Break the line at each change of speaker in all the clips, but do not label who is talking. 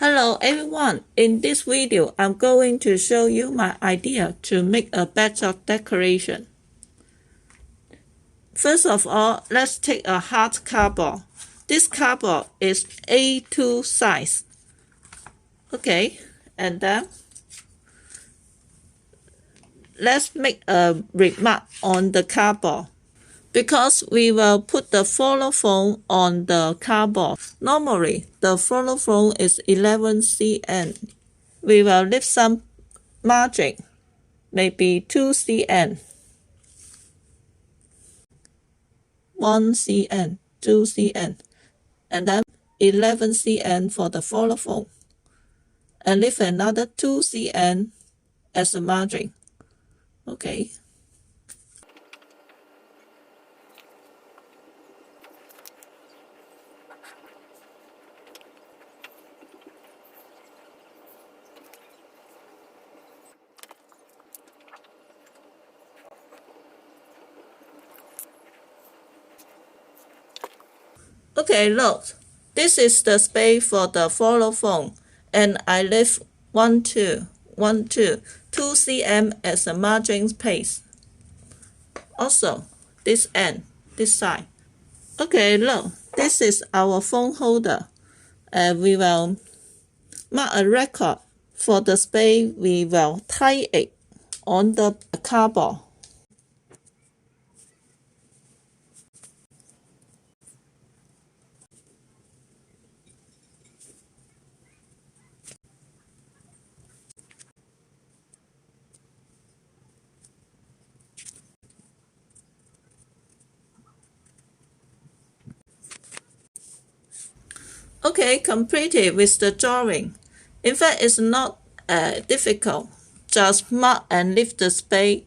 Hello everyone, in this video I'm going to show you my idea to make a backdrop decoration. First of all, let's take a hard cardboard. This cardboard is A2 size. Okay, and then let's make a remark on the cardboard. Because we will put the floral foam on the cardboard. Normally, the floral foam is 11 cm. We will leave some margin, maybe 2 cm, 1 cm, 2 cm, and then 11 cm for the floral foam, and leave another 2 cm as a margin. Okay. Okay, look, this is the space for the floral foam, and I leave 2 cm as a margin space. Also, this end, this side. Okay, look, this is our phone holder. We will mark a record for the space. We will tie it on the cardboard. Okay, completed with the drawing. In fact, it's not difficult. Just mark and leave the space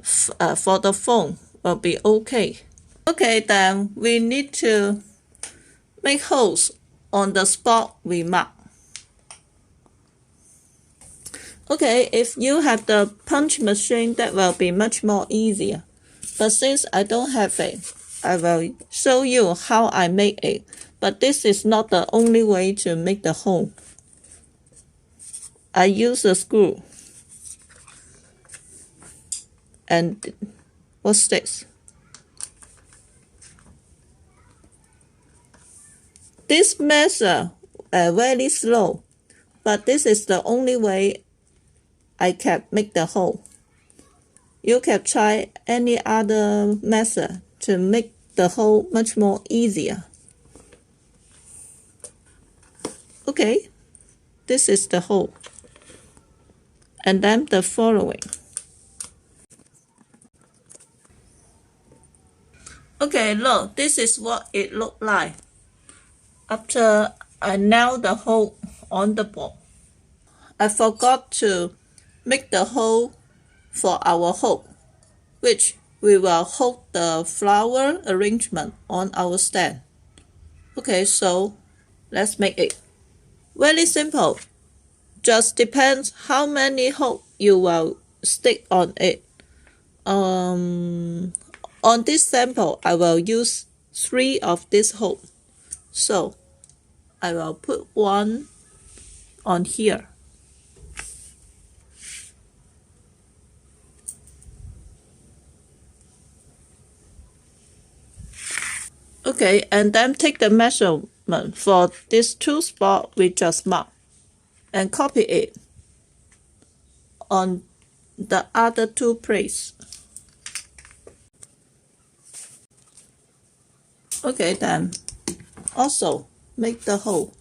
for the phone will be okay. Okay, then we need to make holes on the spot we mark. Okay, if you have the punch machine, that will be much more easier. But since I don't have it, I will show you how I make it. But this is not the only way to make the hole. I use a screw. And what's this? This measure very slow, but this is the only way I can make the hole. You can try any other method to make the hole much more easier. Okay, this is the hole. And then the following. Okay, look, this is what it looked like after I nailed the hole on the board. I forgot to make the hole for our hook, which we will hold the flower arrangement on our stand. Okay, so let's make it. Very simple. Just depends how many hooks you will stick on it. On this sample, I will use 3 of this hooks. So I will put one on here. Okay, and then take the measurement for these 2 spots we just marked and copy it on the other 2 places. Okay, then also make the hole.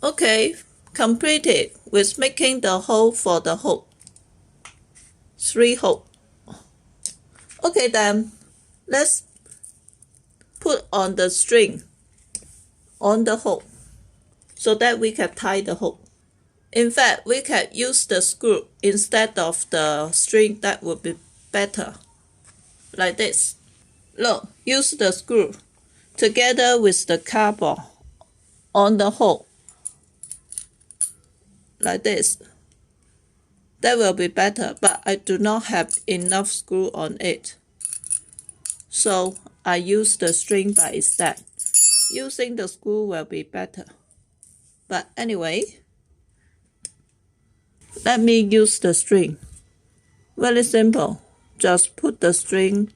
Okay, completed with making the hole for the hook. 3 hooks. Okay, then let's put on the string on the hook so that we can tie the hook. In fact, we can use the screw instead of the string. That would be better. Like this. Look, use the screw together with the cardboard on the hook. Like this. That will be better, but I do not have enough screw on it. So I use the string by instead. Using the screw will be better. But anyway, let me use the string. Very simple. Just put the string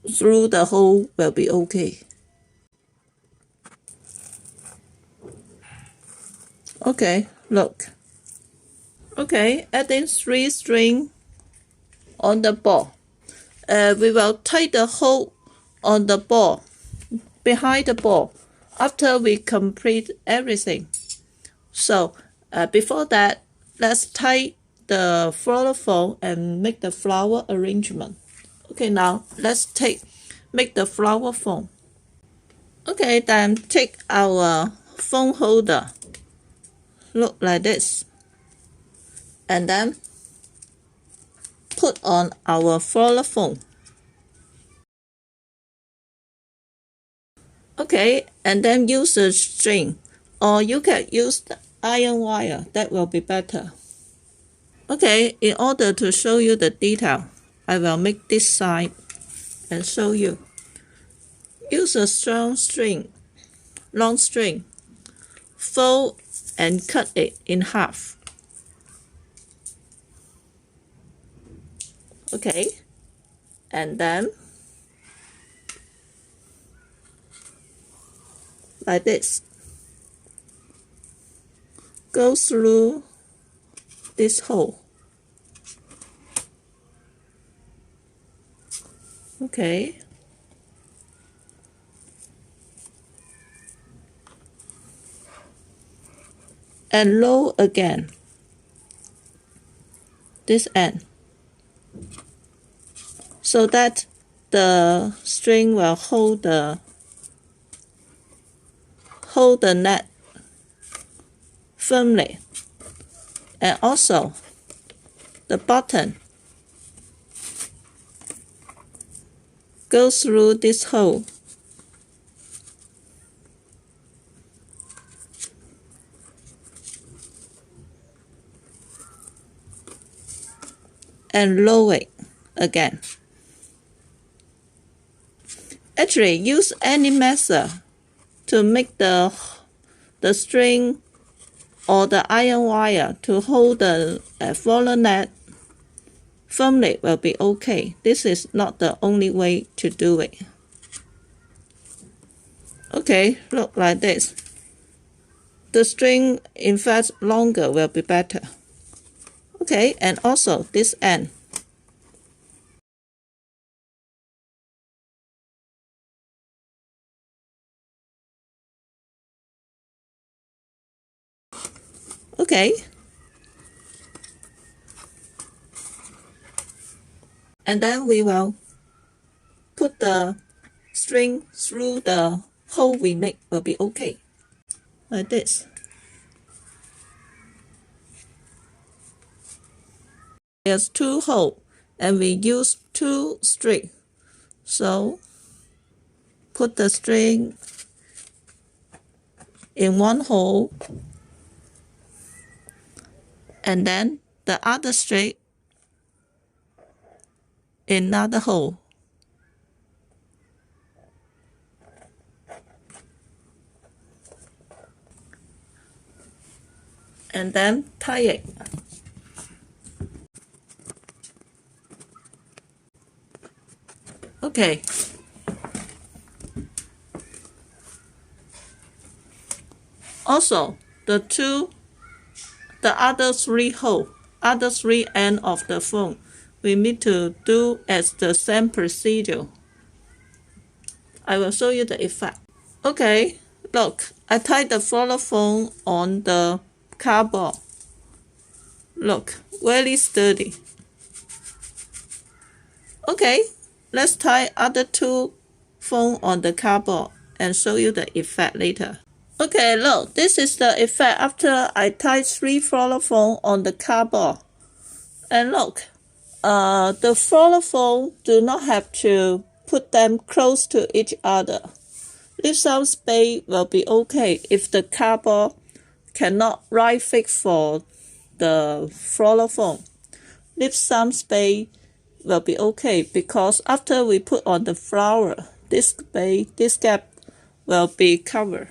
through the hole will be okay. Okay, look. Okay, adding 3 string on the ball. We will tie the hole on the ball, behind the ball, after we complete everything. So before that, let's tie the floral foam and make the flower arrangement. Okay, now let's make the flower foam. Okay, then take our foam holder, look like this, and then put on our floral foam. Okay, and then use a string, or you can use the iron wire, that will be better. Okay, in order to show you the detail, I will make this side and show you. Use a strong string, long string, fold and cut it in half. Okay, and then like this, go through this hole. Okay, and roll again this end, so that the string will hold the net firmly, and also the button goes through this hole. And roll it again. Actually, use any method to make the string or the iron wire to hold the floral net firmly will be okay. This is not the only way to do it. Okay, look like this. The string, in fact, longer will be better. Okay, and also this end. Okay. And then we will put the string through the hole we make will be okay. Like this. There's 2 holes and we use 2 strings. So put the string in one hole and then the other string in another hole. And then tie it. Okay. Also, the other 3 holes, other 3 ends of the foam, we need to do as the same procedure. I will show you the effect. Okay, look, I tied the floral foam on the cardboard. Look, very sturdy. Okay, let's tie other 2 foam on the cardboard and show you the effect later. Okay, look, this is the effect after I tied 3 floral foam on the cardboard. And look, the floral foam do not have to put them close to each other. Leave some space will be okay if the cardboard cannot right fit for the floral foam. Leave some space will be okay, because after we put on the flower, this gap will be covered.